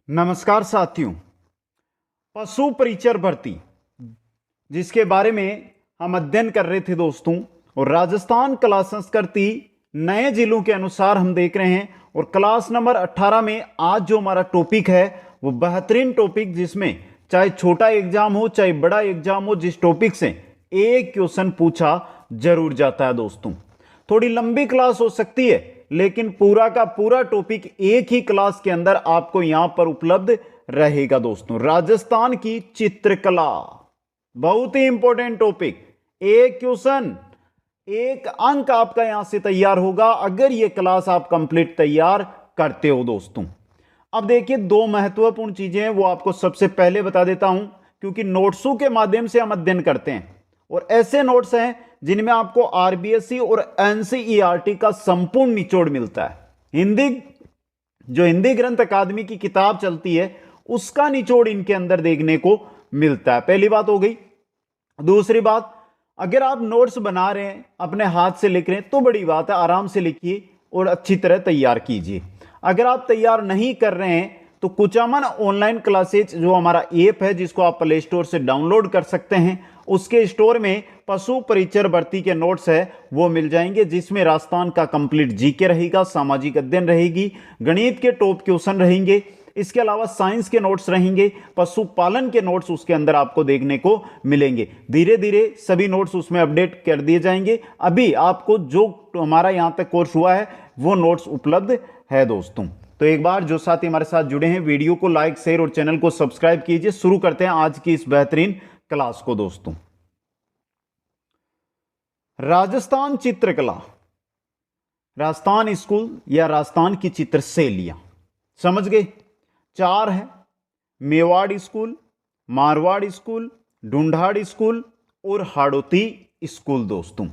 नमस्कार साथियों। पशु परिचर भर्ती जिसके बारे में हम अध्ययन कर रहे थे दोस्तों, और राजस्थान कला संस्कृति नए जिलों के अनुसार हम देख रहे हैं। और क्लास नंबर 18 में आज जो हमारा टॉपिक है वो बेहतरीन टॉपिक, जिसमें चाहे छोटा एग्जाम हो चाहे बड़ा एग्जाम हो, जिस टॉपिक से एक क्वेश्चन पूछा जरूर जाता है दोस्तों। थोड़ी लंबी क्लास हो सकती है, लेकिन पूरा का पूरा टॉपिक एक ही क्लास के अंदर आपको यहां पर उपलब्ध रहेगा दोस्तों। राजस्थान की चित्रकला बहुत ही इंपॉर्टेंट टॉपिक। एक क्वेश्चन एक अंक आपका यहां से तैयार होगा अगर यह क्लास आप कंप्लीट तैयार करते हो दोस्तों। अब देखिए, दो महत्वपूर्ण चीजें हैं वो आपको सबसे पहले बता देता हूं, क्योंकि नोट्सों के माध्यम से हम अध्ययन करते हैं और ऐसे नोट्स हैं जिनमें आपको आरबीएससी और एनसीईआरटी का संपूर्ण निचोड़ मिलता है। हिंदी ग्रंथ अकादमी की किताब चलती है उसका निचोड़ इनके अंदर देखने को मिलता है। पहली बात हो गई। दूसरी बात, अगर आप नोट्स बना रहे हैं, अपने हाथ से लिख रहे हैं तो बड़ी बात है, आराम से लिखिए और अच्छी तरह तैयार कीजिए। अगर आप तैयार नहीं कर रहे हैं तो कुचामन ऑनलाइन क्लासेज जो हमारा ऐप है, जिसको आप प्ले स्टोर से डाउनलोड कर सकते हैं, उसके स्टोर में पशु परिचर भर्ती के नोट्स है वो मिल जाएंगे, जिसमें राजस्थान का कंप्लीट जीके रहेगा, सामाजिक अध्ययन रहेगी, गणित के टॉप क्वेश्चन रहेंगे, इसके अलावा साइंस के नोट्स रहेंगे, पशुपालन के नोट्स उसके अंदर आपको देखने को मिलेंगे। धीरे धीरे सभी नोट्स उसमें अपडेट कर दिए जाएंगे। अभी आपको जो हमारा यहां तक कोर्स हुआ है वो नोट्स उपलब्ध है दोस्तों। तो एक बार जो साथी हमारे साथ जुड़े हैं, वीडियो को लाइक, शेयर और चैनल को सब्सक्राइब कीजिए। शुरू करते हैं आज की इस बेहतरीन क्लास को दोस्तों। राजस्थान चित्रकला, राजस्थान स्कूल या राजस्थान की चित्रशैलियां समझ गए। चार है: Mewar school, Marwar school, Dhundhar school और हाड़ौती स्कूल दोस्तों।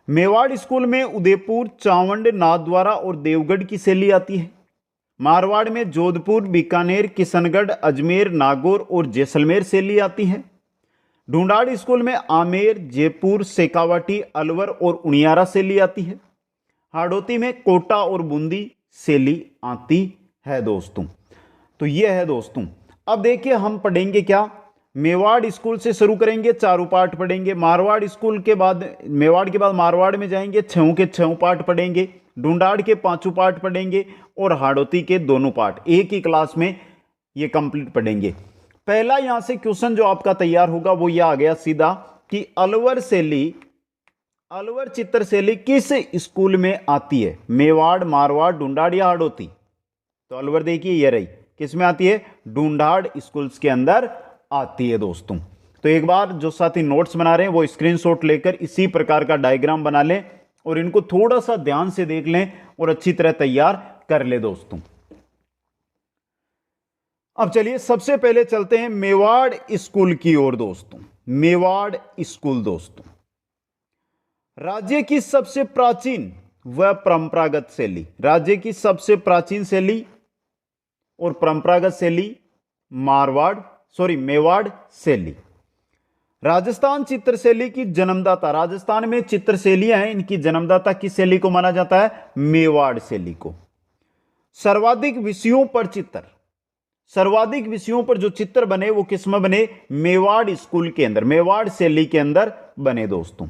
मेवाड़ स्कूल में उदयपुर, चावंड, नाथद्वारा और देवगढ़ की शैली आती है। मारवाड़ में जोधपुर, बीकानेर, किशनगढ़, अजमेर, नागौर और जैसलमेर शैली आती है। ढूंढाड़ स्कूल में आमेर, जयपुर, शेखावाटी, अलवर और उनियारा शैली आती है। हाड़ौती में कोटा और बूंदी शैली आती है दोस्तों। तो यह है दोस्तों। अब देखिए, हम पढ़ेंगे क्या। मेवाड़ स्कूल से शुरू करेंगे, चारों पाठ पढ़ेंगे। मारवाड़ स्कूल के बाद, मेवाड़ के बाद मारवाड़ में जाएंगे, छहों के छहों पाठ पढ़ेंगे। ढूंढाड़ के पांचों पाठ पढ़ेंगे और हाड़ौती के दोनों पाठ एक ही क्लास में ये कंप्लीट पढ़ेंगे। पहला यहां से क्वेश्चन जो आपका तैयार होगा वो यह आ गया सीधा कि अलवर चित्र शैली किस स्कूल में आती है? मेवाड़, मारवाड़, ढूंढाड़ या हाड़ौती? तो अलवर देखिए ये रही, किस में आती है? ढूंढाड़ स्कूल्स के अंदर आती है दोस्तों। तो एक बार जो साथी नोट्स बना रहे हैं वो स्क्रीनशॉट लेकर इसी प्रकार का डायग्राम बना लें और इनको थोड़ा सा ध्यान से देख लें और अच्छी तरह तैयार कर ले दोस्तों। अब चलिए सबसे पहले चलते हैं मेवाड़ स्कूल की ओर दोस्तों। मेवाड़ स्कूल दोस्तों, राज्य की सबसे प्राचीन व परंपरागत शैली, राज्य की सबसे प्राचीन शैली और परंपरागत शैली मेवाड़ शैली। राजस्थान चित्रशैली की जन्मदाता, राजस्थान में चित्रशैलियां हैं, इनकी जन्मदाता किस शैली को माना जाता है? मेवाड़ शैली को। सर्वाधिक विषयों पर जो चित्र बने वो किस में बने? मेवाड़ स्कूल के अंदर, मेवाड़ शैली के अंदर बने दोस्तों।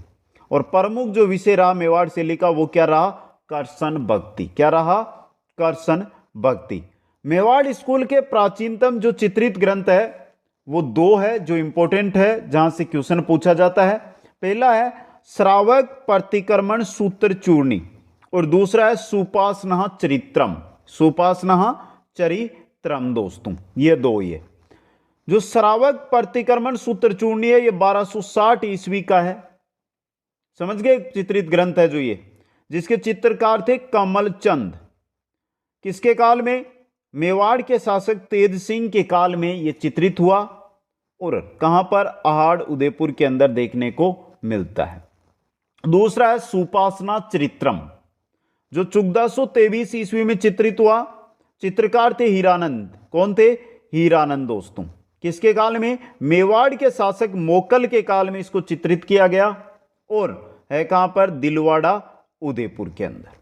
और प्रमुख जो विषय रहा मेवाड़ शैली का वो क्या रहा? कर्षण भक्ति। क्या रहा? कर्षण भक्ति। मेवाड़ स्कूल के प्राचीनतम जो चित्रित ग्रंथ है वो दो है जो इंपॉर्टेंट है, जहां से क्वेश्चन पूछा जाता है। पहला है श्रावक प्रतिक्रमण सूत्र चूर्णी और दूसरा है सुपासना चरित्रम दोस्तों। ये दो, ये जो श्रावक प्रतिक्रमण सूत्र चूर्णी है ये 1260 ईस्वी का है। समझ गए? चित्रित ग्रंथ है जो ये, जिसके चित्रकार थे कमल चंद। किसके काल में? मेवाड़ के शासक तेज सिंह के काल में यह चित्रित हुआ और कहां पर? अहाड़, उदयपुर के अंदर देखने को मिलता है। दूसरा है सुपासना चरित्रम, जो 1423 ईस्वी में चित्रित हुआ। चित्रकार थे हीरानंद। कौन थे? हीरानंद दोस्तों। किसके काल में? मेवाड़ के शासक मोकल के काल में इसको चित्रित किया गया और है कहां पर? दिलवाड़ा, उदयपुर के अंदर।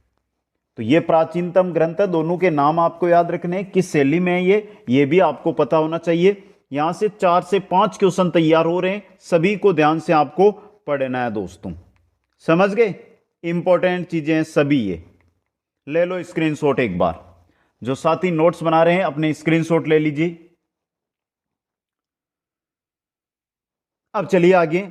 तो ये प्राचीनतम ग्रंथ है, दोनों के नाम आपको याद रखने हैं, किस शैली में है ये भी आपको पता होना चाहिए। यहां से 4 से 5 क्वेश्चन तैयार हो रहे हैं, सभी को ध्यान से आपको पढ़ना है दोस्तों, समझ गए। इंपॉर्टेंट चीजें हैं सभी ये। ले लो स्क्रीनशॉट एक बार, जो साथी नोट्स बना रहे हैं अपने स्क्रीनशॉट ले लीजिए। अब चलिए आगे,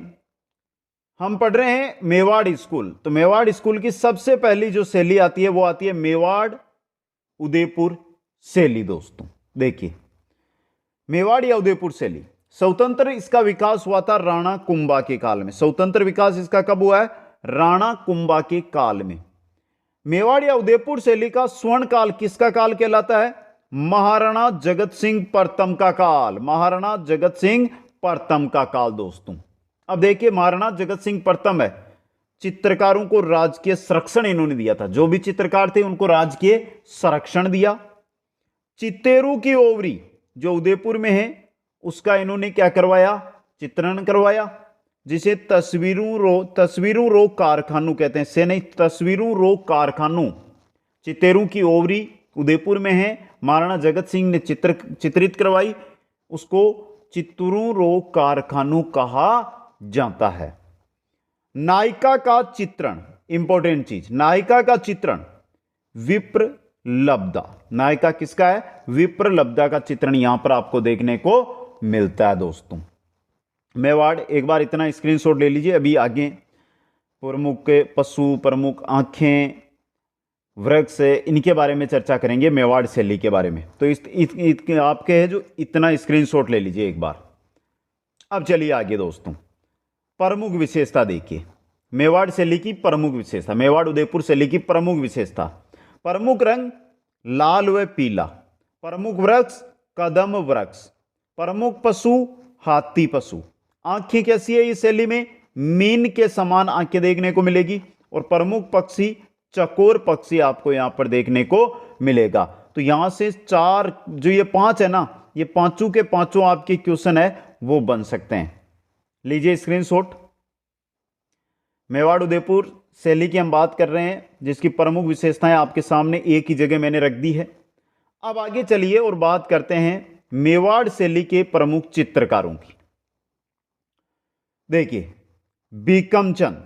हम पढ़ रहे हैं मेवाड़ स्कूल। तो मेवाड़ स्कूल की सबसे पहली जो शैली आती है वो आती है मेवाड़ उदयपुर शैली। दोस्तों देखिए, मेवाड़ या उदयपुर शैली, स्वतंत्र इसका विकास हुआ था राणा कुंभा के काल में। स्वतंत्र विकास इसका कब हुआ है? राणा कुंभा के काल में। मेवाड़ या उदयपुर शैली का स्वर्ण काल किसका काल कहलाता है? महाराणा जगत सिंह प्रथम का काल। महाराणा जगत सिंह प्रथम का काल। दोस्तों अब देखिए, महाराणा जगत सिंह प्रथम है, चित्रकारों को राजकीय संरक्षण इन्होंने दिया था, जो भी चित्रकार थे उनको राजकीय संरक्षण दिया। चितेरू की ओवरी जो उदयपुर में है उसका इन्होंने क्या करवाया? चित्रण करवाया, जिसे तस्वीरों रो कारखानों कहते हैं। से नहीं, तस्वीरों रो कारखानों। चितेरू की ओवरी उदयपुर में है, महाराणा जगत सिंह ने चित्रित करवाई, उसको चित्तूरू रो कारखानों कहा जाता है। नायिका का चित्रण, इंपॉर्टेंट चीज, नायिका का चित्रण विप्रलब्धा। नायिका किसका है? विप्रलब्धा का चित्रण यहां पर आपको देखने को मिलता है। दोस्तों मेवाड़, एक बार इतना स्क्रीनशॉट ले लीजिए। अभी आगे प्रमुख पशु, प्रमुख आंखें, वृक्ष, इनके बारे में चर्चा करेंगे, मेवाड़ शैली के बारे में। तो आपके है जो इतना स्क्रीनशॉट ले लीजिए एक बार। अब चलिए आगे दोस्तों, प्रमुख विशेषता देखिए, मेवाड़ शैली की प्रमुख विशेषता, मेवाड़ उदयपुर शैली की प्रमुख विशेषता। प्रमुख रंग लाल व पीला। प्रमुख वृक्ष कदम वृक्ष। प्रमुख पशु हाथी पशु। आंखें कैसी है इस शैली में? मीन के समान आंखें देखने को मिलेगी। और प्रमुख पक्षी चकोर पक्षी आपको यहां पर देखने को मिलेगा। तो यहां से 4, जो ये 5 है ना, ये पांचों के पांचों आपके क्वेश्चन है वो बन सकते हैं। लीजिए स्क्रीनशॉट। मेवाड़ उदयपुर शैली की हम बात कर रहे हैं, जिसकी प्रमुख विशेषताएं आपके सामने एक ही जगह मैंने रख दी है। अब आगे चलिए और बात करते हैं मेवाड़ शैली के प्रमुख चित्रकारों की। देखिए, बीकमचंद,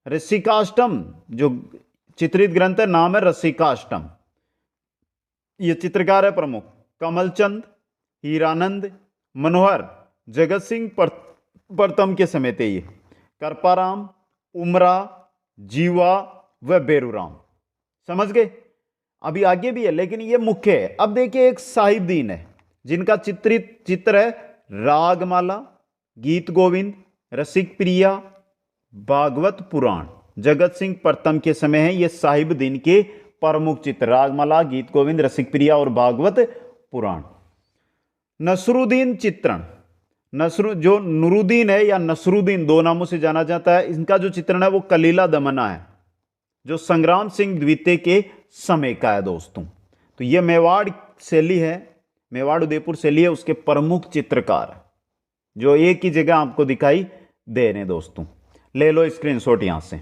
रसिकाष्टम जो चित्रित ग्रंथ है, नाम है रसिकाष्टम, ये चित्रकार है प्रमुख। कमलचंद, हीरानंद, मनोहर, जगत सिंह प्रथम के समय थे ये। करपाराम, उमरा, जीवा व बेरूराम। समझ गए? अभी आगे भी है लेकिन ये मुख्य है। अब देखिए, एक साहिबदीन है जिनका चित्रित चित्र है रागमाला, गीत गोविंद, रसिक प्रिया, भागवत पुराण। जगत सिंह प्रथम के समय है ये साहिबदीन के प्रमुख चित्र, रागमाला, गीत गोविंद, रसिक प्रिया और भागवत पुराण। नसरुद्दीन चित्रण, जो नुरुद्दीन है या नसरुद्दीन, दो नामों से जाना जाता है, इनका जो चित्रण है वो कलीला दमना है, जो संग्राम सिंह द्वितीय के समय का है। दोस्तों तो ये मेवाड़ शैली है, मेवाड़ उदयपुर शैली है, उसके प्रमुख चित्रकार जो एक ही जगह आपको दिखाई दे रहे हैं। दोस्तों ले लो स्क्रीनशॉट यहां से।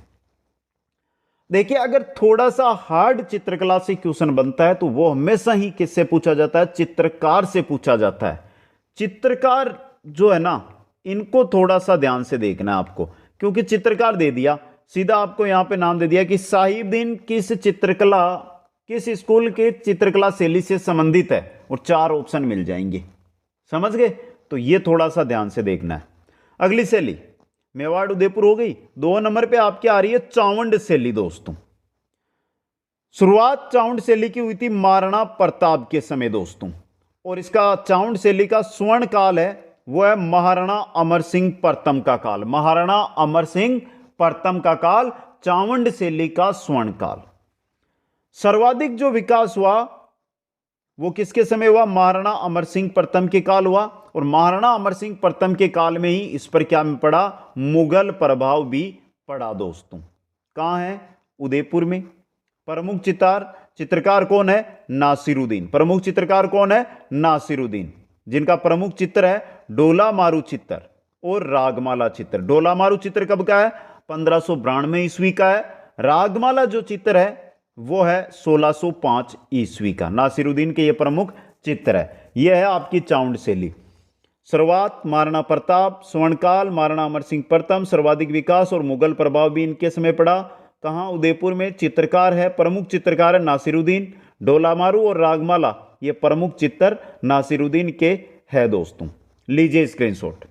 देखिए, अगर थोड़ा सा हार्ड चित्रकला से क्वेश्चन बनता है तो वो हमेशा ही किससे पूछा जाता है? चित्रकार से पूछा जाता है। चित्रकार जो है ना, इनको थोड़ा सा ध्यान से देखना है आपको, क्योंकि चित्रकार दे दिया, सीधा आपको यहां पे नाम दे दिया कि साहिबदीन किस चित्रकला, किस स्कूल के चित्रकला शैली से संबंधित है, और 4 ऑप्शन मिल जाएंगे। समझ गए? तो ये थोड़ा सा ध्यान से देखना है। अगली शैली मेवाड़ उदयपुर हो गई। 2 नंबर पे आपकी आ रही है चावंड शैली। दोस्तों शुरुआत चावंड शैली की हुई थी महाराणा प्रताप के समय। दोस्तों और इसका चावंड शैली का स्वर्ण काल है वो है महाराणा अमर सिंह प्रथम का काल। महाराणा अमर सिंह प्रथम का काल चावंड शैली का स्वर्ण काल। सर्वाधिक जो विकास हुआ वो किसके समय हुआ? महाराणा अमर सिंह प्रथम के काल हुआ। और महाराणा अमर सिंह प्रथम के काल में ही इस पर क्या पड़ा? मुगल प्रभाव भी पड़ा। दोस्तों कहां है? उदयपुर में। प्रमुख चित्रकार कौन है? नासिरुद्दीन। प्रमुख चित्रकार कौन है? नासिरुद्दीन, जिनका प्रमुख चित्र है डोला मारू चित्र और रागमाला चित्र। डोला मारू चित्र कब का है? 1592 ईस्वी का है। रागमाला जो चित्र है वो है 1605 ईस्वी का। नासिरुद्दीन के ये प्रमुख चित्र है। यह है आपकी चाउंड शैली। शुरुआत महाराणा प्रताप, स्वर्णकाल महाराणा अमर सिंह प्रथम, सर्वाधिक विकास और मुगल प्रभाव भी इनके समय पड़ा। कहाँ? उदयपुर में। चित्रकार है, प्रमुख चित्रकार है नासिरुद्दीन। डोलामारू और रागमाला ये प्रमुख चित्र नासिरुद्दीन के है दोस्तों। लीजिए स्क्रीनशॉट।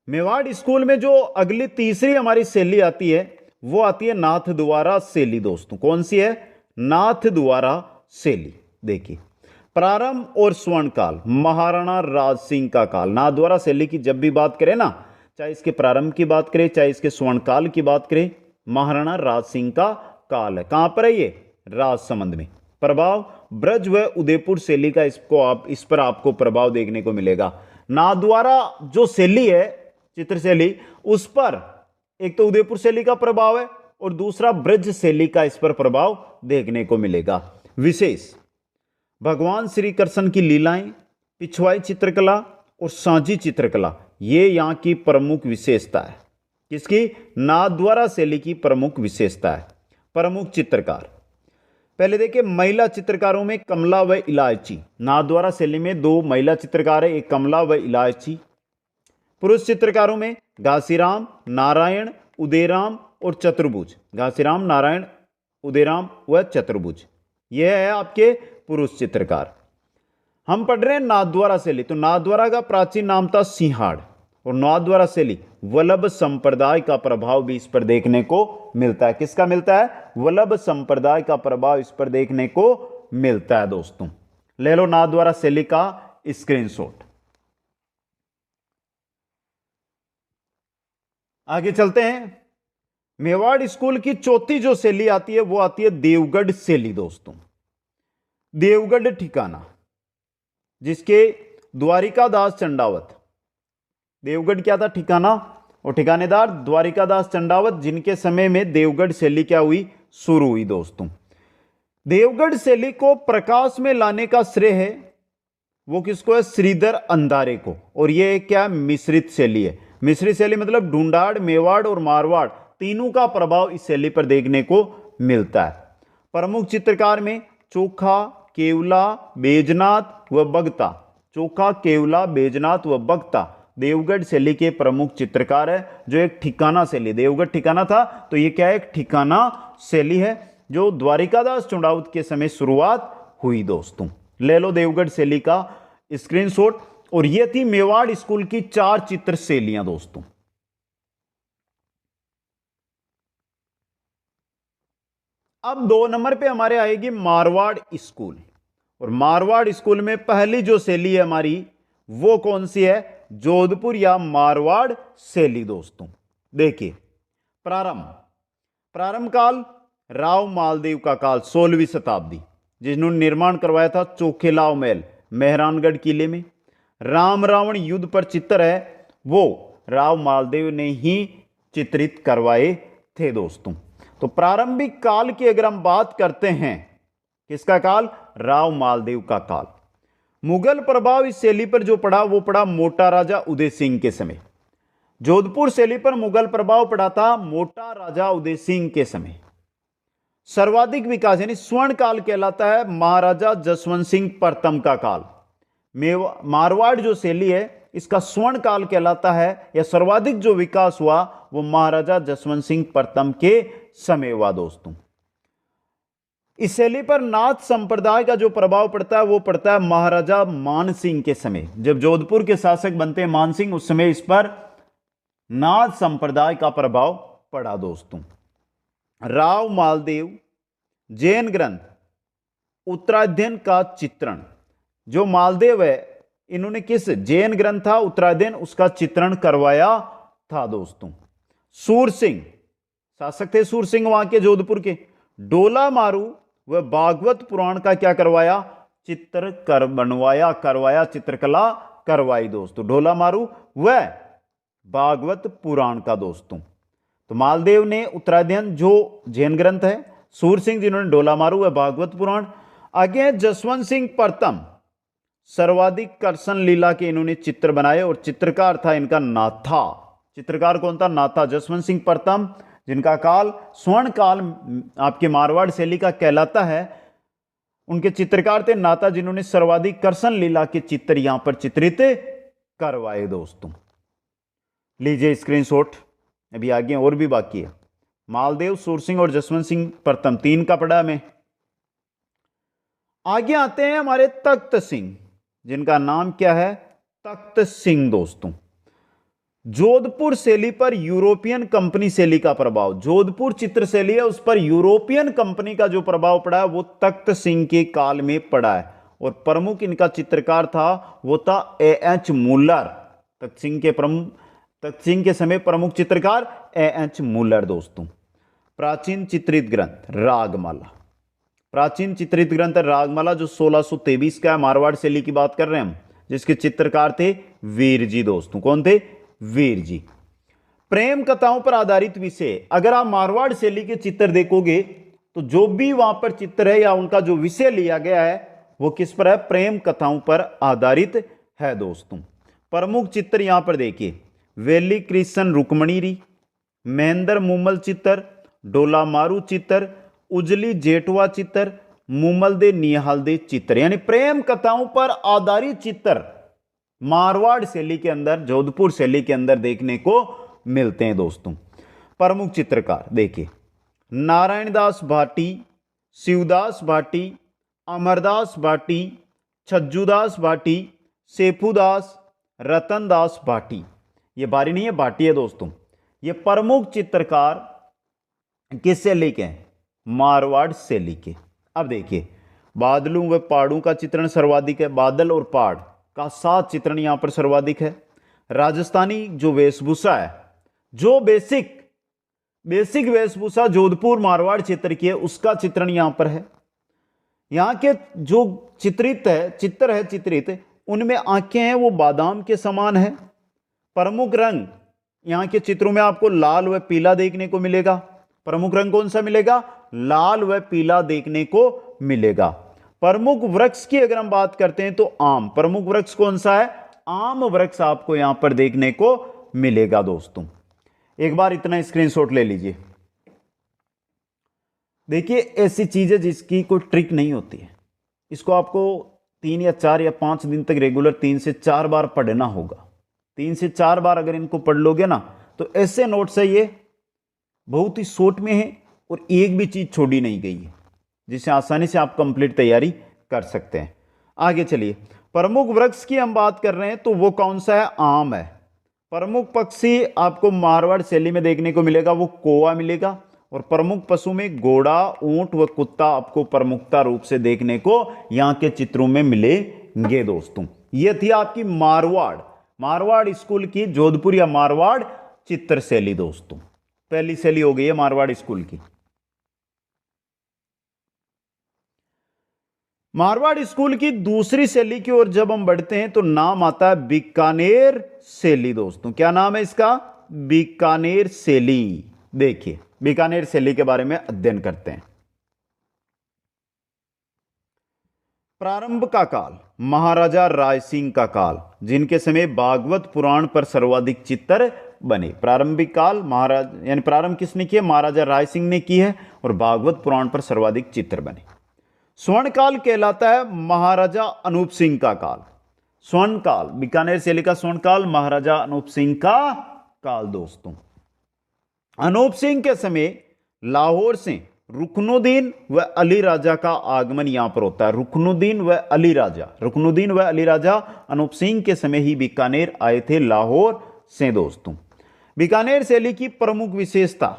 मेवाड़ स्कूल में जो अगली तीसरी हमारी शैली आती है वो आती है नाथद्वारा शैली दोस्तों। कौन सी है? नाथद्वारा शैली। देखिए, प्रारंभ और स्वर्णकाल महाराणा राज सिंह का काल। नाथद्वारा शैली की जब भी बात करें ना, चाहे इसके प्रारंभ की बात करें चाहे इसके स्वर्णकाल की बात करें, महाराणा राज सिंह का काल है। कहां पर है ये? राजसमंद में। प्रभाव ब्रज व उदयपुर शैली का इस पर आपको प्रभाव देखने को मिलेगा। नाथद्वारा जो शैली है, चित्र शैली, उस पर एक तो उदयपुर शैली का प्रभाव है और दूसरा ब्रज शैली का इस पर प्रभाव देखने को मिलेगा। विशेष भगवान श्री कृष्ण की लीलाएं, पिछवाई चित्रकला और सांझी चित्रकला ये यहाँ की प्रमुख विशेषता है। किसकी? नाथद्वारा शैली की प्रमुख विशेषता है। प्रमुख चित्रकार पहले देखिए, महिला चित्रकारों में कमला व इलायची। नाथद्वारा शैली में दो महिला चित्रकार है, एक कमला व इलायची। पुरुष चित्रकारों में घासीराम, नारायण, उदयराम और चतुर्भुज। घासीराम, नारायण, उदयराम व चतुर्भुज यह है आपके पुरुष चित्रकार। हम पढ़ रहे हैं नाथद्वारा शैली। तो नाथद्वारा का प्राचीन नाम था सिंहाड़ और नाथद्वारा शैली वल्लभ संप्रदाय का प्रभाव भी इस पर देखने को मिलता है। किसका मिलता है? वल्लभ संप्रदाय का प्रभाव इस पर देखने को मिलता है दोस्तों। ले लो नाथद्वारा शैली का स्क्रीनशॉट। आगे चलते हैं। मेवाड़ स्कूल की चौथी जो शैली आती है वो आती है देवगढ़ शैली दोस्तों। देवगढ़ ठिकाना, जिसके द्वारिकादास चंडावत। देवगढ़ क्या था? ठिकाना, और ठिकानेदार द्वारिकादास चंडावत, जिनके समय में देवगढ़ शैली क्या हुई? शुरू हुई दोस्तों। देवगढ़ शैली को प्रकाश में लाने का श्रेय है वो किसको है? श्रीधर अंधारे को। और ये क्या? मिश्रित शैली है। मिश्रित शैली मतलब ढूंढाड़, मेवाड़ और मारवाड़ तीनों का प्रभाव इस शैली पर देखने को मिलता है। प्रमुख चित्रकार में चोखा, केवला, बैजनाथ व बगता। चोखा, केवला, बैजनाथ व बगता देवगढ़ शैली के प्रमुख चित्रकार है। जो एक ठिकाना शैली, देवगढ़ ठिकाना था तो ये क्या है? एक ठिकाना शैली है जो द्वारिकादास चंडावत के समय शुरुआत हुई दोस्तों। ले लो देवगढ़ शैली का स्क्रीनशॉट। और ये थी मेवाड़ स्कूल की 4 चित्र शैलियां दोस्तों। अब 2 नंबर पे हमारे आएगी मारवाड़ स्कूल। और मारवाड़ स्कूल में पहली जो शैली है हमारी वो कौन सी है? जोधपुर या मारवाड़ शैली दोस्तों। देखिए, प्रारंभ काल राव मालदेव का काल 16वीं शताब्दी, जिन्होंने निर्माण करवाया था चोखेलाव महल मेहरानगढ़ किले में। राम रावण युद्ध पर चित्र है वो राव मालदेव ने ही चित्रित करवाए थे दोस्तों। तो प्रारंभिक काल की अगर हम बात करते हैं, किसका काल? राव मालदेव का काल। मुगल प्रभाव इस शैली पर जो पड़ा वो पड़ा मोटा राजा उदय सिंह के समय। जोधपुर शैली पर मुगल प्रभाव पड़ा था मोटा राजा उदय सिंह के समय। सर्वाधिक विकास यानी स्वर्ण काल कहलाता है महाराजा जसवंत सिंह प्रथम का काल। मारवाड़ जो शैली है इसका स्वर्ण काल कहलाता है, या सर्वाधिक जो विकास हुआ वो महाराजा जसवंत सिंह प्रथम के समय हुआ दोस्तों। इस शैली पर नाथ संप्रदाय का जो प्रभाव पड़ता है वो पड़ता है महाराजा मान सिंह के समय। जब जोधपुर के शासक बनते हैं मान सिंह, उस समय इस पर नाथ संप्रदाय का प्रभाव पड़ा दोस्तों। राव मालदेव जैन ग्रंथ उत्तराध्ययन का चित्रण, जो मालदेव है इन्होंने किस जैन ग्रंथ था उत्तराध्ययन, उसका चित्रण करवाया था दोस्तों। सूर सिंह शासक थे, सूर सिंह वहां के जोधपुर के। डोला मारू व भागवत पुराण का क्या करवाया? चित्र करवाया, चित्रकला करवाई दोस्तों। डोला मारू व भागवत पुराण का दोस्तों। तो मालदेव ने उत्तराध्ययन जो जैन ग्रंथ है, सूर सिंह जिन्होंने डोला मारू व भागवत पुराण। आगे जसवंत सिंह प्रथम सर्वाधिक कृष्ण लीला के इन्होंने चित्र बनाए और चित्रकार था इनका नाथा। चित्रकार कौन था? नाथा। जसवंत सिंह प्रथम जिनका काल स्वर्ण काल आपके मारवाड़ शैली का कहलाता है, उनके चित्रकार थे नाता, जिन्होंने सर्वाधिक कृष्ण लीला के चित्र यहां पर चित्रित करवाए दोस्तों। लीजिए स्क्रीनशॉट, अभी आगे और भी बाकी है। मालदेव, सूरसिंह और जसवंत सिंह प्रथम, 3 का पढ़ा में। आगे आते हैं हमारे तख्त सिंह, जिनका नाम क्या है, तख्त सिंह दोस्तों। जोधपुर शैली पर यूरोपियन कंपनी शैली का प्रभाव, जोधपुर चित्र शैली है उस पर यूरोपियन कंपनी का जो प्रभाव पड़ा है वो तख्त सिंह के काल में पड़ा है। और प्रमुख इनका चित्रकार था वो था A.H. मूलर। तख्त सिंह के समय प्रमुख चित्रकार A.H. मूलर दोस्तों। प्राचीन चित्रित ग्रंथ रागमाला, प्राचीन चित्रित ग्रंथ रागमाला जो 1623 का है, मारवाड़ शैली की बात कर रहे हैं हम, जिसके चित्रकार थे वीर जी दोस्तों। कौन थे, वीर जी। प्रेम कथाओं पर आधारित विषय, अगर आप मारवाड़ शैली के चित्र देखोगे तो जो भी वहां पर चित्र है या उनका जो विषय लिया गया है वो किस पर है, प्रेम कथाओं पर आधारित है दोस्तों। प्रमुख चित्र यहां पर देखिए, वेली कृष्ण रुक्मणी, महेंद्र मुमल चित्र, डोला मारू चित्र, उजली जेठवा चित्र, मुमल दे निहाल दे चित्र, यानी प्रेम कथाओं पर आधारित चित्र मारवाड़ शैली के अंदर, जोधपुर शैली के अंदर देखने को मिलते हैं दोस्तों। प्रमुख चित्रकार देखिए, नारायणदास भाटी, शिवदास भाटी, अमरदास भाटी, छज्जूदास भाटी, सेफूदास, रतनदास भाटी। ये बारी नहीं है, भाटी है दोस्तों। ये प्रमुख चित्रकार किस शैली के हैं, मारवाड़ शैली के। अब देखिए, बादलों व पहाड़ों का चित्रण सर्वाधिक है, बादल और पहाड़ का 7 चित्रण यहां पर सर्वाधिक है। राजस्थानी जो वेशभूषा है, जो बेसिक वेशभूषा जोधपुर मारवाड़ क्षेत्र की है, उसका चित्रण यहां पर है। यहां के जो चित्र है चित्रित, उनमें आंखें हैं वो बादाम के समान है। प्रमुख रंग यहां के चित्रों में आपको लाल व पीला देखने को मिलेगा। प्रमुख रंग कौन सा मिलेगा, लाल व पीला देखने को मिलेगा। प्रमुख वृक्ष की अगर हम बात करते हैं तो आम, प्रमुख वृक्ष कौन सा है, आम वृक्ष आपको यहां पर देखने को मिलेगा दोस्तों। एक बार इतना स्क्रीनशॉट ले लीजिए। देखिए, ऐसी चीजें जिसकी कोई ट्रिक नहीं होती है, इसको आपको 3 या 4 या 5 दिन तक रेगुलर 3 से 4 बार पढ़ना होगा। 3 से 4 बार अगर इनको पढ़ लोगे ना तो ऐसे नोट्स है ये, बहुत ही शॉर्ट में है और एक भी चीज छोड़ी नहीं गई है, जिससे आसानी से आप कंप्लीट तैयारी कर सकते हैं। आगे चलिए, प्रमुख वृक्ष की हम बात कर रहे हैं तो वो कौन सा है, आम है। प्रमुख पक्षी आपको मारवाड़ शैली में देखने को मिलेगा वो कौवा मिलेगा। और प्रमुख पशु में घोड़ा, ऊंट व कुत्ता आपको प्रमुखता रूप से देखने को यहां के चित्रों में मिलेंगे दोस्तों। ये थी आपकी मारवाड़ स्कूल की जोधपुर या मारवाड़ चित्र शैली दोस्तों। पहली शैली हो गई है मारवाड़ स्कूल की। मारवाड़ स्कूल की दूसरी शैली की ओर जब हम बढ़ते हैं तो नाम आता है बीकानेर शैली दोस्तों। क्या नाम है इसका, बीकानेर शैली। देखिए, बीकानेर शैली के बारे में अध्ययन करते हैं। प्रारंभ का काल महाराजा राय सिंह का काल, जिनके समय भागवत पुराण पर सर्वाधिक चित्र बने। प्रारंभिक काल महाराज यानी प्रारंभ किसने किया, महाराजा राय सिंह ने की है, और भागवत पुराण पर सर्वाधिक चित्र बने। स्वर्ण काल कहलाता है महाराजा अनूप सिंह का काल। स्वर्ण काल, बीकानेर शैली का स्वर्ण काल महाराजा अनूप सिंह का काल दोस्तों। अनूप सिंह के समय लाहौर से रुकनुद्दीन व अली राजा का आगमन यहां पर होता है। रुकनुद्दीन व अली राजा अनूप सिंह के समय ही बीकानेर आए थे लाहौर से दोस्तों। बीकानेर शैली की प्रमुख विशेषता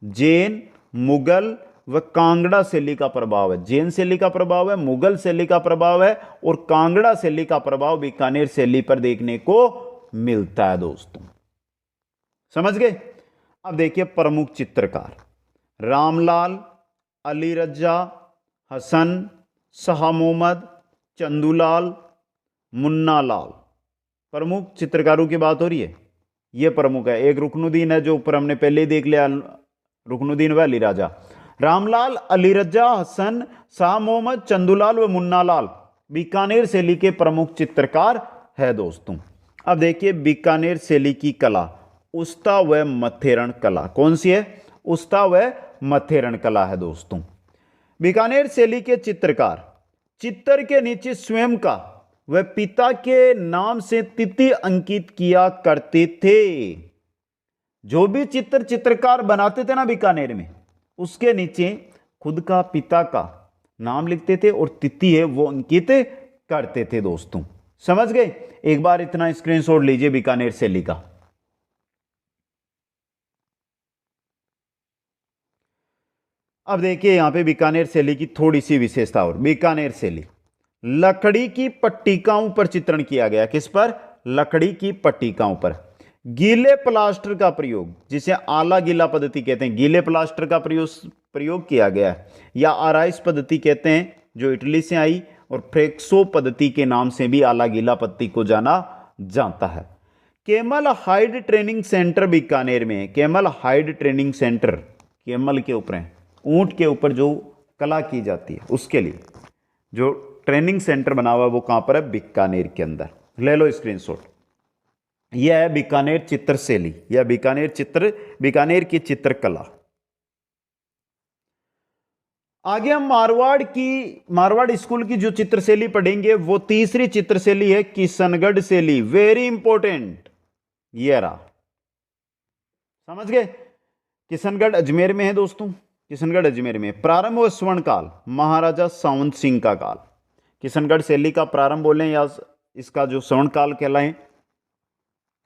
जैन, मुगल व कांगड़ा शैली का प्रभाव है। जैन शैली का प्रभाव है, मुगल शैली का प्रभाव है और कांगड़ा शैली का प्रभाव बीकानेर शैली पर देखने को मिलता है दोस्तों। समझ गए। अब देखिए प्रमुख चित्रकार रामलाल, अली रजा, हसन, शाह मोहम्मद, चंदूलाल, मुन्ना लाल। प्रमुख चित्रकारों की बात हो रही है, ये प्रमुख है। एक रुकनुद्दीन है जो ऊपर हमने पहले ही देख लिया, रुकनुद्दीन व अली राजा। रामलाल, अली रजा, हसन, शाह मोहम्मद, चंदूलाल व मुन्ना लाल बीकानेर शैली के प्रमुख चित्रकार है दोस्तों। अब देखिए बीकानेर शैली की कला उस्ता व मथेरण कला कौन सी है, उस्ता व मथेरण कला है दोस्तों। बीकानेर शैली के चित्रकार चित्र के नीचे स्वयं का व पिता के नाम से तिथि अंकित किया करते थे। जो भी चित्रकार बनाते थे ना बीकानेर में, उसके नीचे खुद का पिता का नाम लिखते थे और तिथि है वो अंकित करते थे दोस्तों। समझ गए? एक बार इतना स्क्रीनशॉट लीजिए बीकानेर शैली का। अब देखिए यहां पे बीकानेर शैली की थोड़ी सी विशेषता और। बीकानेर शैली लकड़ी की पट्टिकाओं पर चित्रण किया गया। किस पर? लकड़ी की पट्टिकाओं पर। गीले प्लास्टर का प्रयोग, जिसे आला गीला पद्धति कहते हैं, गीले प्लास्टर का प्रयोग किया गया है, या आराइस पद्धति कहते हैं जो इटली से आई, और फ्रेक्सो पद्धति के नाम से भी आला गीला पद्धति को जाना जाता है। Camel hide training centre Bikaner में है। Camel hide training centre, camel के ऊपर है, ऊंट के ऊपर जो कला की जाती है उसके लिए जो ट्रेनिंग सेंटर बना हुआ है वो कहां पर है? बीकानेर के अंदर। ले लो स्क्रीनशॉट। यह है बीकानेर चित्र शैली या बीकानेर की चित्रकला। आगे हम मारवाड़ स्कूल की जो चित्रशैली पढ़ेंगे वो तीसरी चित्रशैली है किशनगढ़ शैली। वेरी इंपॉर्टेंट, ये रहा। समझ गए? किशनगढ़ अजमेर में है दोस्तों, किशनगढ़ अजमेर में। प्रारंभ व स्वर्ण काल महाराजा सावंत सिंह का काल। किशनगढ़ शैली का प्रारंभ बोले या इसका जो स्वर्ण काल कहलाए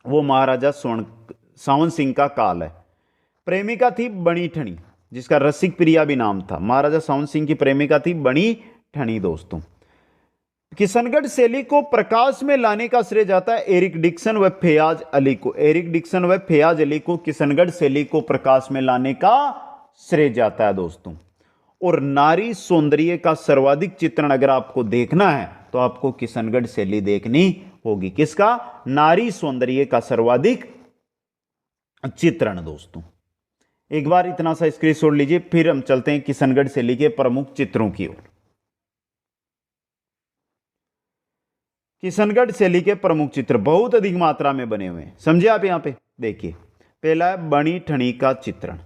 वो महाराजा सावंत सिंह का काल है। प्रेमिका थी बणी ठणी, जिसका रसिक प्रिया भी नाम था। महाराजा सावंत सिंह की प्रेमिका थी बणी ठणी दोस्तों। किशनगढ़ शैली को प्रकाश में लाने का श्रेय जाता है एरिक डिक्सन व फैयाज अली को। एरिक डिक्सन व फैयाज अली को किशनगढ़ शैली को प्रकाश में लाने का श्रेय जाता है दोस्तों। और नारी सौंदर्य का सर्वाधिक चित्रण अगर आपको देखना है तो आपको किशनगढ़ शैली देखनी होगी। किसका? नारी सौंदर्य का सर्वाधिक चित्रण दोस्तों। एक बार इतना सा स्क्रीनशॉट लीजिए, फिर हम चलते हैं किशनगढ़ शैली के प्रमुख चित्रों की ओर। किशनगढ़ शैली के प्रमुख चित्र बहुत अधिक मात्रा में बने हुए हैं, समझे आप? यहां पे देखिए, पहला है बणी ठणी का चित्रण।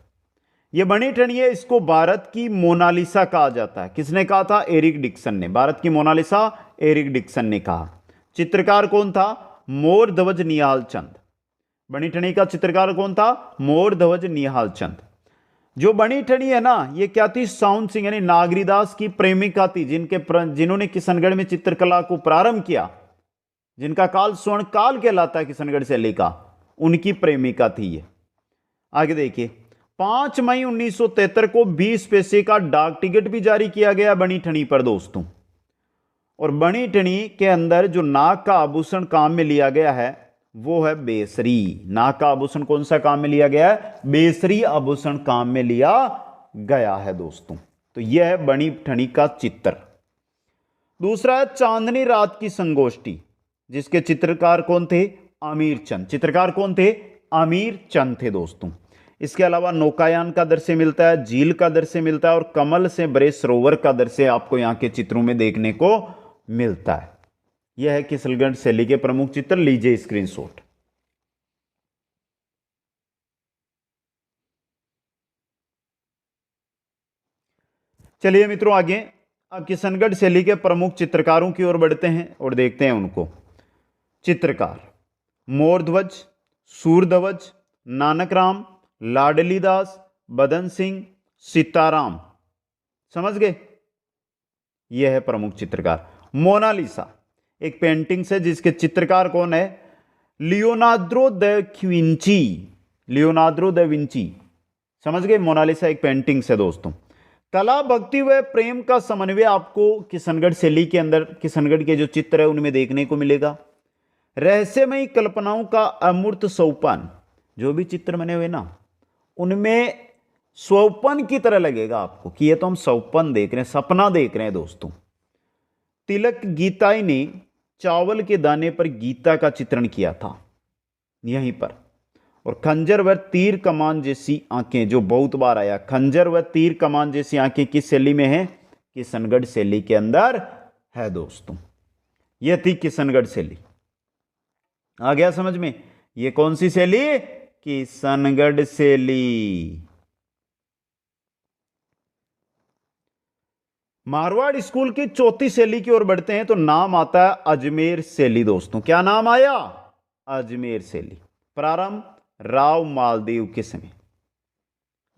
यह बणी ठणी है, इसको भारत की मोनालिसा कहा जाता है। किसने कहा था? एरिक डिक्सन ने। भारत की मोनालिसा एरिक डिक्सन ने कहा। चित्रकार कौन था? मोर ध्वज निहाल चंद। बणी ठणी का चित्रकार कौन था? मोर ध्वज निहाल चंद। जो बणी ठणी है ना, ये क्या थी? सावंत सिंह यानी नागरीदास की प्रेमिका थी, जिन्होंने किशनगढ़ में चित्रकला को प्रारंभ किया, जिनका काल स्वर्ण काल कहलाता है किशनगढ़ शैली का, उनकी प्रेमिका थी ये। आगे देखिए, 5 मई 1973 को 20 पैसे का डाक टिकट भी जारी किया गया बणी ठणी पर दोस्तों। और बणी ठणी के अंदर जो नाक का आभूषण काम में लिया गया है वो है बेसरी। नाक का आभूषण कौन सा काम में लिया गया है? बेसरी आभूषण काम में लिया गया है दोस्तों। तो यह है बणी ठणी का चित्र। दूसरा है चांदनी रात की संगोष्ठी, जिसके चित्रकार कौन थे? आमिर चंद। चित्रकार कौन थे? आमिर चंद थे दोस्तों। इसके अलावा नौकायान का दृश्य मिलता है, झील का दृश्य मिलता है, और कमल से भरे सरोवर का दृश्य आपको यहां के चित्रों में देखने को मिलता है। यह है किशनगढ़ शैली के प्रमुख चित्र। लीजिए स्क्रीनशॉट। चलिए मित्रों, आगे अब किशनगढ़ शैली के प्रमुख चित्रकारों की ओर बढ़ते हैं और देखते हैं उनको। चित्रकार मोरध्वज, सूरध्वज, नानक राम, लाडली दास, बदन सिंह, सीताराम। समझ गए? यह है प्रमुख चित्रकार। मोनालिसा एक पेंटिंग है जिसके चित्रकार कौन है? Leonardo da Vinci. Leonardo da Vinci. समझ गए? मोनालिसा एक पेंटिंग है दोस्तों। कला, भक्ति व प्रेम का समन्वय आपको किशनगढ़ शैली के अंदर, किशनगढ़ के जो चित्र है उनमें देखने को मिलेगा। रहस्यमयी कल्पनाओं का अमूर्त सोपान, जो भी चित्र बने हुए ना उनमें स्वप्न की तरह लगेगा आपको कि ये तो हम स्वप्न देख रहे हैं, सपना देख रहे हैं दोस्तों। तिलक गीताई ने चावल के दाने पर गीता का चित्रण किया था यहीं पर। और खंजर व तीर कमान जैसी आंखें, जो बहुत बार आया, खंजर व तीर कमान जैसी आंखें किस शैली में है? किशनगढ़ शैली के अंदर है दोस्तों। यह थी किशनगढ़ शैली। आ गया समझ में? ये कौन सी शैली? किशनगढ़ शैली। मारवाड़ स्कूल की चौथी शैली की ओर बढ़ते हैं तो नाम आता है अजमेर शैली दोस्तों। क्या नाम आया? अजमेर शैली। प्रारंभ राव मालदेव के समय,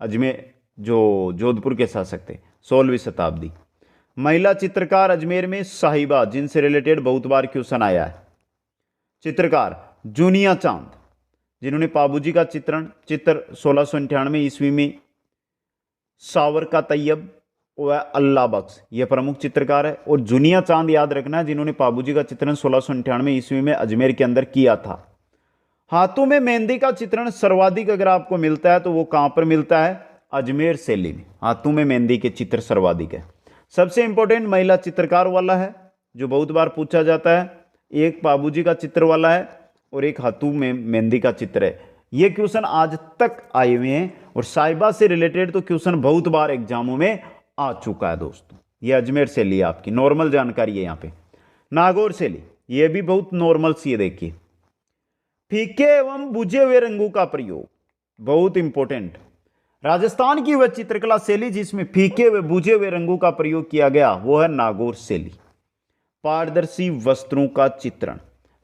अजमेर जो जोधपुर के शासक थे, 16वीं शताब्दी। महिला चित्रकार अजमेर में साहिबा, जिनसे रिलेटेड बहुत बार क्वेश्चन आया है। चित्रकार जुनिया चांद, जिन्होंने पाबूजी का चित्र 1698 ईस्वी में। सावर का तैयब व अल्लाह बख्श, ये प्रमुख चित्रकार है। और जुनिया चांद याद रखना, जिन्होंने पाबूजी का चित्रण 1698 ईस्वी में अजमेर के अंदर किया था। हाथों में मेहंदी का चित्रण सर्वाधिक अगर आपको मिलता है तो वो कहां पर मिलता है? अजमेर शैली में हाथों में मेहंदी के चित्र सर्वाधिक है। सबसे इंपॉर्टेंट महिला चित्रकार वाला है, जो बहुत बार पूछा जाता है। एक पाबूजी का चित्र वाला है और एक हाथों में मेहंदी का चित्र है। ये क्वेश्चन आज तक आए हुए हैं और साहिबा से रिलेटेड तो क्वेश्चन बहुत बार एग्जामों में आ चुका है दोस्तों। ये अजमेर शैली है, आपकी नॉर्मल जानकारी है यहाँ पे। नागौर शैली, ये भी बहुत नॉर्मल सी है, देखिए। फीके एवं बुझे हुए रंगों का प्रयोग, बहुत इंपॉर्टेंट। राजस्थान की वह चित्रकला शैली जिसमें फीके व बुझे हुए रंगों का प्रयोग किया गया वो है नागौर शैली। पारदर्शी वस्त्रों का चित्रण,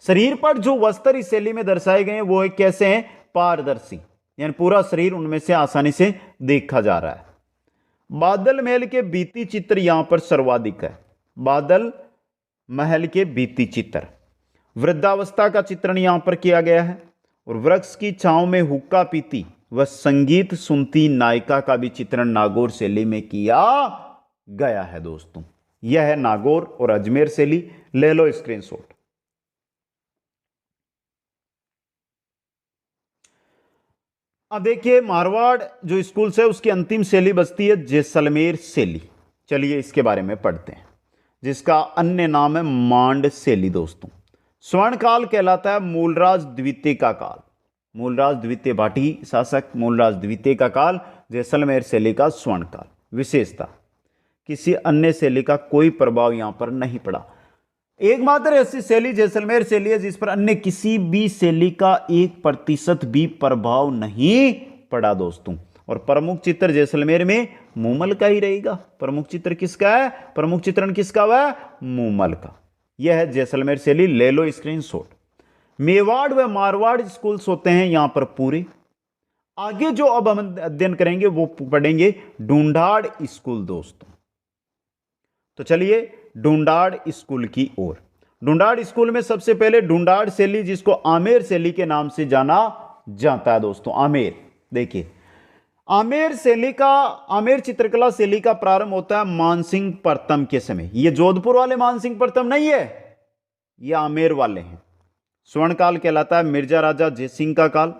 शरीर पर जो वस्त्र इस शैली में दर्शाए गए हैं वो है कैसे हैं? पारदर्शी, यानी पूरा शरीर उनमें से आसानी से देखा जा रहा है। बादल महल के भित्ति चित्र यहां पर सर्वाधिक है। बादल महल के भित्ति चित्र, वृद्धावस्था का चित्रण यहां पर किया गया है। और वृक्ष की छांव में हुक्का पीती व संगीत सुनती नायिका का भी चित्रण नागौर शैली में किया गया है दोस्तों। यह है नागौर और अजमेर शैली। ले लो स्क्रीनशॉट। अब देखिए, मारवाड़ जो स्कूल है उसकी अंतिम शैली बचती है जैसलमेर शैली। चलिए इसके बारे में पढ़ते हैं, जिसका अन्य नाम है मांड शैली दोस्तों। स्वर्ण काल कहलाता है मूलराज द्वितीय का काल। मूलराज द्वितीय भाटी शासक मूलराज द्वितीय का काल जैसलमेर शैली का स्वर्ण काल। विशेषता, किसी अन्य शैली का कोई प्रभाव यहां पर नहीं पड़ा। एकमात्र ऐसी शैली जैसलमेर शैली है जिस पर अन्य किसी भी शैली का 1% भी प्रभाव नहीं पड़ा दोस्तों। और प्रमुख चित्र जैसलमेर में मूमल का ही रहेगा। प्रमुख चित्र किसका है? प्रमुख चित्रण किसका हुआ है? मूमल का। यह है जैसलमेर शैली। ले लो स्क्रीनशॉट। मेवाड़ व मारवाड़ स्कूल्स होते हैं यहां पर पूरे। आगे जो अब हम अध्ययन करेंगे वो पढ़ेंगे ढूंढाड़ स्कूल दोस्तों। तो चलिए ढूंढाड़ स्कूल की ओर। ढूंढाड़ स्कूल में सबसे पहले ढूंढाड़ शैली, जिसको आमेर शैली के नाम से जाना जाता है दोस्तों। आमेर, देखिए आमेर चित्रकला शैली का प्रारंभ होता है मानसिंह प्रथम के समय। ये जोधपुर वाले मानसिंह प्रथम नहीं है, ये आमेर वाले हैं। स्वर्ण काल कहलाता है मिर्जा राजा जयसिंह का काल।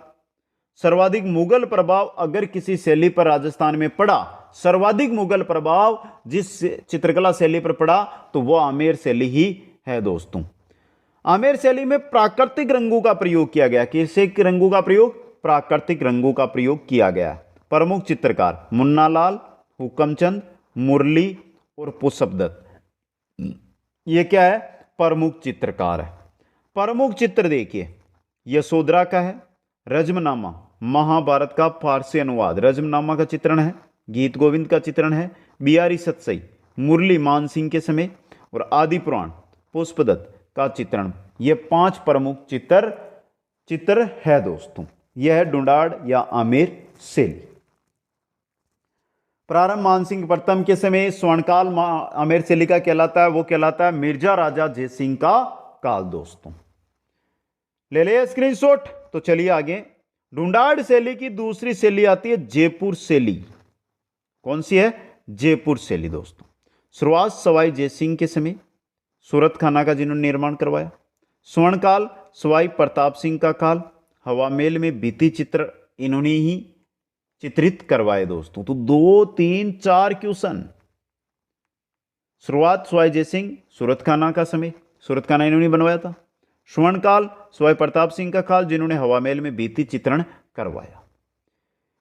सर्वाधिक मुगल प्रभाव अगर किसी शैली पर राजस्थान में पड़ा, सर्वाधिक मुगल प्रभाव जिस चित्रकला शैली पर पड़ा तो वो आमेर शैली ही है दोस्तों। आमेर शैली में प्राकृतिक रंगों का प्रयोग किया गया। किसे रंगों का प्रयोग? प्राकृतिक रंगों का प्रयोग किया गया। प्रमुख चित्रकार मुन्नालाल, हुकमचंद, मुरली और पुष्पदत्त। ये क्या है? प्रमुख चित्रकार है। प्रमुख चित्र देखिए, यशोधरा का है। रज्मनामा, महाभारत का फारसी अनुवाद रज्मनामा का चित्रण है। गीत गोविंद का चित्रण है। बिहारी सतसई, मुरली मानसिंह के समय और आदि पुराण पुष्पदत्त का चित्रण। ये 5 प्रमुख चित्र है दोस्तों। यह है ढूंढाड़ या आमेर शैली। प्रारंभ मानसिंह प्रथम के समय। स्वर्णकाल आमेर शैली का कहलाता है, वो कहलाता है मिर्जा राजा जयसिंह का काल दोस्तों। ले लिया स्क्रीनशॉट। तो चलिए आगे। ढूंढाड़ शैली की दूसरी शैली आती है जयपुर शैली। कौन सी है? जयपुर शैली दोस्तों। शुरुआत सवाई जयसिंह के समय, सूरत खाना का जिन्होंने निर्माण करवाया। स्वर्णकाल सवाई प्रताप सिंह का काल। हवा महल में भित्ति चित्र इन्होंने ही चित्रित करवाए दोस्तों। तो 2, 3, 4 क्वेश्चन। शुरुआत सवाई जयसिंह, सूरत खाना का समय, सूरत खाना इन्होंने बनवाया था। स्वर्णकाल सवाई प्रताप सिंह का काल, जिन्होंने हवा महल में भित्ति चित्रण करवाया।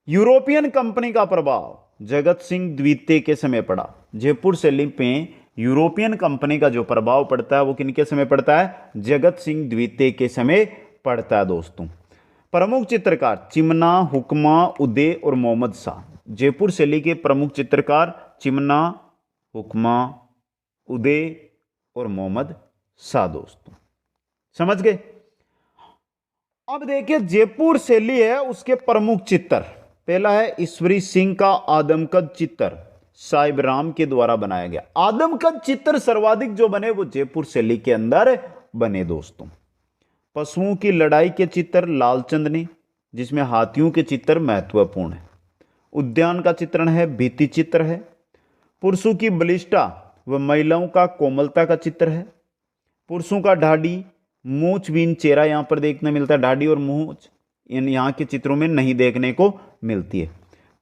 यूरोपियन कंपनी का प्रभाव जगत सिंह द्वितीय के समय पड़ा। जयपुर शैली पे यूरोपियन कंपनी का जो प्रभाव पड़ता है वो किनके समय पड़ता है? जगत सिंह द्वितीय के समय पड़ता है दोस्तों। प्रमुख चित्रकार चिमना, हुक्मा, उदय और मोहम्मद शाह। जयपुर शैली के प्रमुख चित्रकार चिमना, हुक्मा, उदय और मोहम्मद शाह दोस्तों। समझ गए। अब देखिए जयपुर शैली है उसके प्रमुख चित्र। पहला है ईश्वरी सिंह का आदमकद चित्र, साहिब राम के द्वारा बनाया गया। आदमकद चित्र सर्वाधिक जो बने वो जयपुर शैली के अंदर बने दोस्तों। पशुओं की लड़ाई के चित्र लालचंद ने, जिसमें हाथियों के चित्र महत्वपूर्ण है। उद्यान का चित्रण है, भित्ति चित्र है। पुरुषों की बलिष्ठता व महिलाओं का कोमलता का चित्र है। पुरुषों का ढाडी मूछ बीन चेहरा यहां पर देखने मिलता है। ढाडी और मूछ इन यहां के चित्रों में नहीं देखने को मिलती है।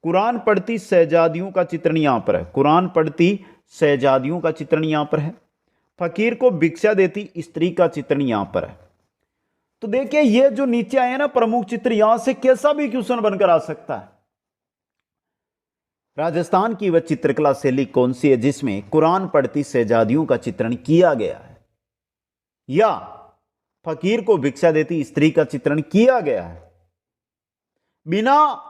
कुरान पढ़ती शहजादियों का चित्रण यहां पर है। कुरान पढ़ती शहजादियों का चित्रण यहां पर है। फकीर को भिक्षा देती स्त्री का चित्रण यहां पर है। तो देखिए ये जो नीचे आए ना प्रमुख चित्र, यहां से कैसा भी क्वेश्चन बनकर आ सकता है। राजस्थान की वह चित्रकला शैली कौन सी है जिसमें कुरान पढ़ती शहजादियों का चित्रण किया गया है, या फकीर को भिक्षा देती स्त्री का चित्रण किया गया है, बिना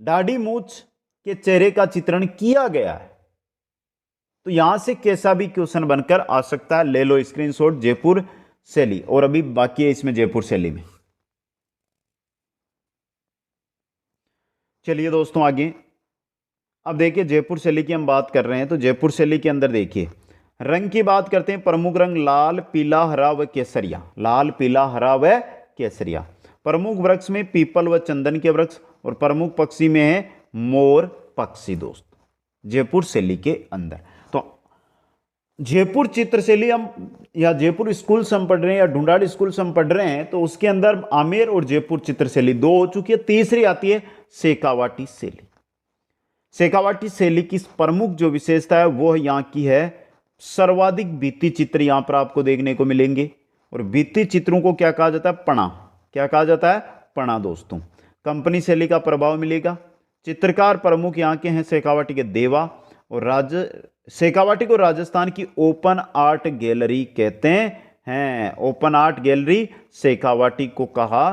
दाढ़ी मूछ के चेहरे का चित्रण किया गया है। तो यहां से कैसा भी क्वेश्चन बनकर आ सकता है। ले लो स्क्रीनशॉट जयपुर शैली, और अभी बाकी है इसमें जयपुर शैली में। चलिए दोस्तों आगे। अब देखिए जयपुर शैली की हम बात कर रहे हैं, तो जयपुर शैली के अंदर देखिए रंग की बात करते हैं। प्रमुख रंग लाल, पीला, हरा व केसरिया। लाल, पीला, हरा व केसरिया। प्रमुख वृक्ष में पीपल व चंदन के वृक्ष, और प्रमुख पक्षी में है मोर पक्षी दोस्त जयपुर शैली के अंदर। तो जयपुर चित्र शैली हम या जयपुर स्कूल से हम पढ़ रहे हैं या ढूंढाड़ स्कूल से हम पढ़ रहे हैं, तो उसके अंदर आमेर और जयपुर चित्र शैली दो हो चुकी है। तीसरी आती है शेखावाटी शैली। शेखावाटी शैली की प्रमुख जो विशेषता है वो यहाँ की है सर्वाधिक भित्ति चित्र यहां पर आपको देखने को मिलेंगे। और भित्ति चित्रों को क्या कहा जाता है? पणा। क्या कहा जाता है? पणा दोस्तों। कंपनी शैली का प्रभाव मिलेगा। चित्रकार प्रमुख यहाँ के हैं शेखावाटी के देवा, और शेखावाटी को राजस्थान की ओपन आर्ट गैलरी कहते हैं। ओपन आर्ट गैलरी शेखावाटी को कहा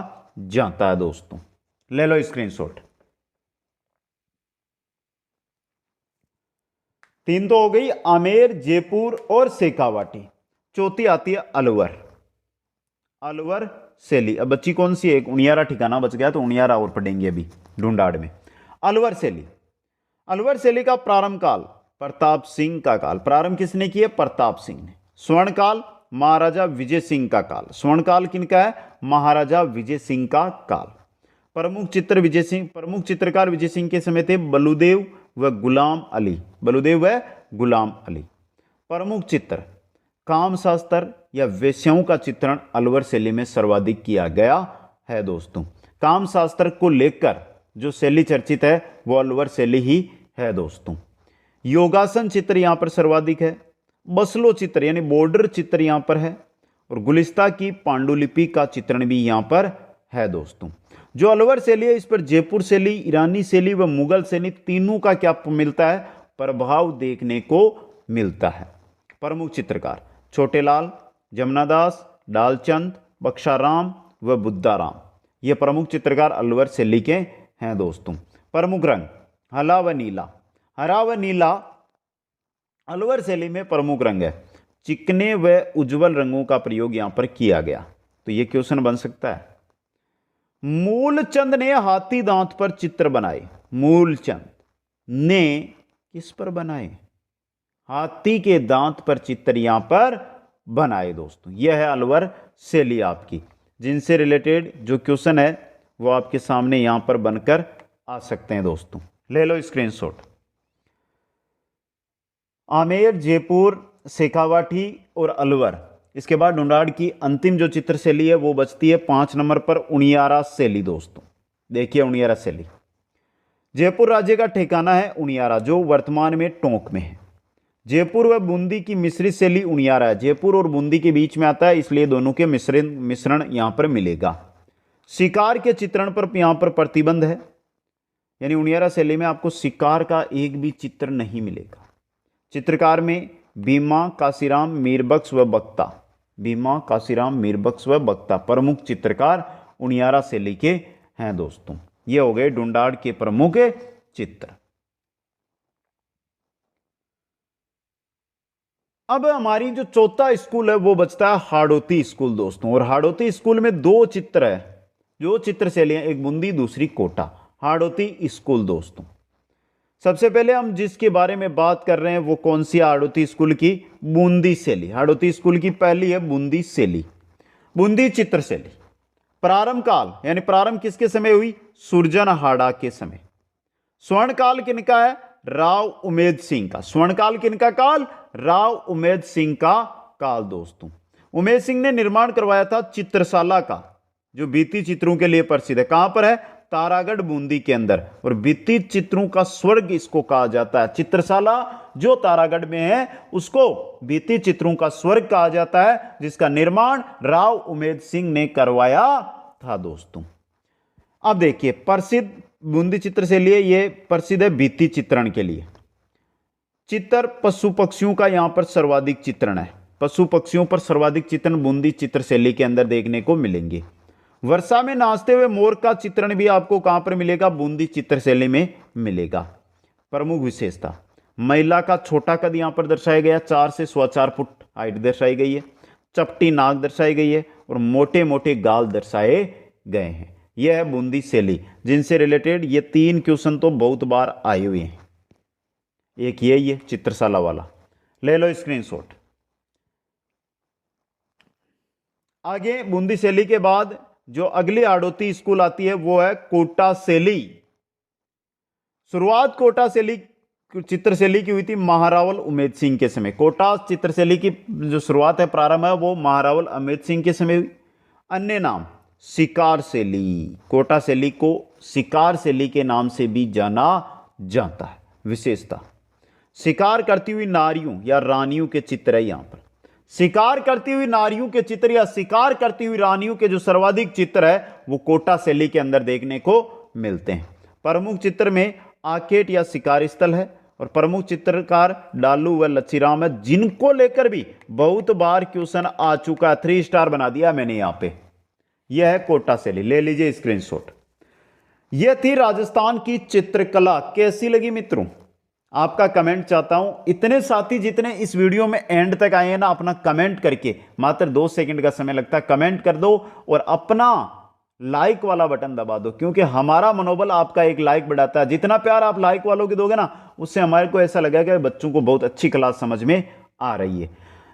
जाता है दोस्तों। ले लो स्क्रीनशॉट। तीन तो हो गई आमेर, जयपुर और शेखावाटी। चौथी आती है अलवर। अलवर शैली। अब बच्ची कौन सी है? उनियारा ठिकाना बच गया, तो उनियारा और पढ़ेंगे अभी ढूंढाड़ में। अलवर शैली। अलवर शैली का प्रारंभ काल प्रताप सिंह का काल। प्रारंभ किसने किया? प्रताप सिंह ने। स्वर्ण काल महाराजा विजय सिंह का काल। स्वर्ण काल किनका है? महाराजा विजय सिंह का काल। प्रमुख चित्र विजय सिंह, प्रमुख चित्रकार विजय सिंह के समय थे बलुदेव व गुलाम अली। बलुदेव व गुलाम अली। प्रमुख चित्र काम शास्त्र या वेश्याओं का चित्रण अलवर शैली में सर्वाधिक किया गया है दोस्तों। काम शास्त्र को लेकर जो शैली चर्चित है वो अलवर शैली ही है दोस्तों। योगासन चित्र यहां पर सर्वाधिक है। बसलो चित्र यानी बॉर्डर चित्र यहां पर है, और गुलिस्ता की पांडुलिपि का चित्रण भी यहां पर है दोस्तों। जो अलवर शैली है इस पर जयपुर शैली, ईरानी शैली व मुगल शैली तीनों का क्या मिलता है? प्रभाव देखने को मिलता है। प्रमुख चित्रकार छोटेलाल, जमुनादास, डालचंद, बख्शाराम व बुद्धाराम, ये प्रमुख चित्रकार अलवर शैली के हैं दोस्तों। प्रमुख रंग हरा व नीला। हरा व नीला अलवर शैली में प्रमुख रंग है। चिकने व उज्जवल रंगों का प्रयोग यहां पर किया गया, तो यह क्वेश्चन बन सकता है। मूलचंद ने हाथी दांत पर चित्र बनाए। मूलचंद ने किस पर बनाए? हाथी के दांत पर चित्र यहां पर बनाए दोस्तों। यह है अलवर शैली आपकी, जिनसे रिलेटेड जो क्वेश्चन है वो आपके सामने यहां पर बनकर आ सकते हैं दोस्तों। ले लो स्क्रीनशॉट। आमेर, जयपुर, शेखावाटी और अलवर। इसके बाद ढूंढाड़ की अंतिम जो चित्र शैली है वो बचती है 5 नंबर पर उनियारा शैली दोस्तों। देखिए उनियारा शैली। जयपुर राज्य का ठिकाना है उनियारा, जो वर्तमान में टोंक में है। जयपुर व बूंदी की मिश्रित शैली उनियारा है। जयपुर और बूंदी के बीच में आता है, इसलिए दोनों के मिश्रण यहां पर मिलेगा। शिकार के चित्रण पर यहां पर प्रतिबंध है, यानी उनियारा शैली में आपको शिकार का एक भी चित्र नहीं मिलेगा। चित्रकार में भीमा, काशीराम, मीरबख्श व बख्ता। भीमा, काशीराम, मीरबख्श व बख्ता प्रमुख चित्रकार उनियारा शैली के हैं दोस्तों। ये हो गए ढूंढाड़ के प्रमुख चित्र। अब हमारी जो चौथा स्कूल है वो बचता है हाड़ौती स्कूल दोस्तों। और हाड़ौती स्कूल में दो चित्र है, जो चित्र शैलियां, एक बूंदी दूसरी कोटा। हाड़ौती स्कूल दोस्तों, सबसे पहले हम जिसके बारे में बात कर रहे हैं वो कौन सी हाड़ौती स्कूल की? बूंदी शैली। हाड़ौती स्कूल की पहली है बूंदी शैली, बूंदी चित्र शैली। प्रारंभ काल यानी प्रारंभ किसके समय हुई? सुरजनहाड़ा के समय। स्वर्ण काल किनका है? राव उमेद सिंह का। स्वर्ण काल किनका काल? राव उमेद सिंह का काल दोस्तों। उमेद सिंह ने निर्माण करवाया था चित्रशाला का, जो भित्ति चित्रों के लिए प्रसिद्ध है। कहां पर है? तारागढ़ बूंदी के अंदर। और भित्ति चित्रों का स्वर्ग इसको कहा जाता है। चित्रशाला जो तारागढ़ में है उसको भित्ति चित्रों का स्वर्ग कहा जाता है, जिसका निर्माण राव उमेद सिंह ने करवाया था दोस्तों। अब देखिए, प्रसिद्ध बूंदी चित्र से लिए ये प्रसिद्ध है भित्ति चित्रण के लिए। चित्र पशु पक्षियों का यहां पर सर्वाधिक चित्रण है। पशु पक्षियों पर सर्वाधिक चित्रण बूंदी चित्र शैली के अंदर देखने को मिलेंगे। वर्षा में नाचते हुए मोर का चित्रण भी आपको कहां पर मिलेगा? बूंदी चित्र शैली में मिलेगा। प्रमुख विशेषता, महिला का छोटा कद यहां पर दर्शाया गया, 4 से 4.25 फुट हाइट दर्शाई गई है। चपटी नाक दर्शाई गई है और मोटे मोटे गाल दर्शाए गए हैं। यह है बूंदी शैली, जिनसे रिलेटेड ये 3 क्वेश्चन तो बहुत बार आए हुए हैं। एक ये चित्रशाला वाला, ले लो स्क्रीनशॉट। आगे बूंदी शैली के बाद जो अगली हाड़ौती स्कूल आती है वो है कोटा शैली। शुरुआत कोटा शैली चित्र शैली की हुई थी महारावल उमेद सिंह के समय। कोटा चित्र शैली की जो शुरुआत है, प्रारंभ है, वो महारावल उमेद सिंह के समय हुई। अन्य नाम शिकार शैली। कोटा शैली को शिकार शैली के नाम से भी जाना जाता है। विशेषता, शिकार करती हुई नारियों या रानियों के चित्र है। यहां पर शिकार करती हुई नारियों के चित्र या शिकार करती हुई रानियों के जो सर्वाधिक चित्र है वो कोटा शैली के अंदर देखने को मिलते हैं। प्रमुख चित्र में आकेट या शिकार स्थल है और प्रमुख चित्रकार डालू व लच्छीराम है, जिनको लेकर भी बहुत बार क्वेश्चन आ चुका है। 3 स्टार बना दिया मैंने यहां पे। यह है कोटा शैली, ले लीजिए स्क्रीनशॉट। यह थी राजस्थान की चित्रकला। कैसी लगी मित्रों? आपका कमेंट चाहता हूं। इतने साथी जितने इस वीडियो में एंड तक आए हैं ना, अपना कमेंट करके, मात्र 2 सेकंड का समय लगता है, कमेंट कर दो और अपना लाइक वाला बटन दबा दो, क्योंकि हमारा मनोबल आपका एक लाइक बढ़ाता है। जितना प्यार आप लाइक वालों की दोगे ना, उससे हमारे को ऐसा लगेगा कि बच्चों को बहुत अच्छी क्लास समझ में आ रही है।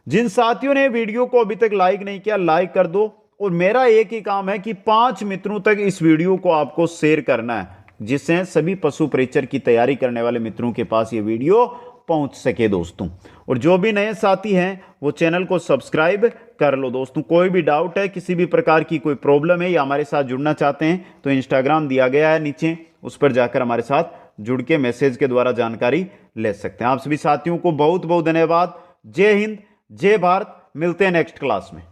जिन साथियों ने वीडियो को अभी तक लाइक नहीं किया, लाइक कर दो। और मेरा एक ही काम है कि 5 मित्रों तक इस वीडियो को आपको शेयर करना है, जिससे सभी पशु परीक्षण की तैयारी करने वाले मित्रों के पास ये वीडियो पहुंच सके दोस्तों। और जो भी नए साथी हैं वो चैनल को सब्सक्राइब कर लो दोस्तों। कोई भी डाउट है, किसी भी प्रकार की कोई प्रॉब्लम है या हमारे साथ जुड़ना चाहते हैं तो इंस्टाग्राम दिया गया है नीचे, उस पर जाकर हमारे साथ जुड़ के मैसेज के द्वारा जानकारी ले सकते हैं। आप सभी साथियों को बहुत बहुत धन्यवाद। जय हिंद, जय भारत। मिलते हैं नेक्स्ट क्लास में।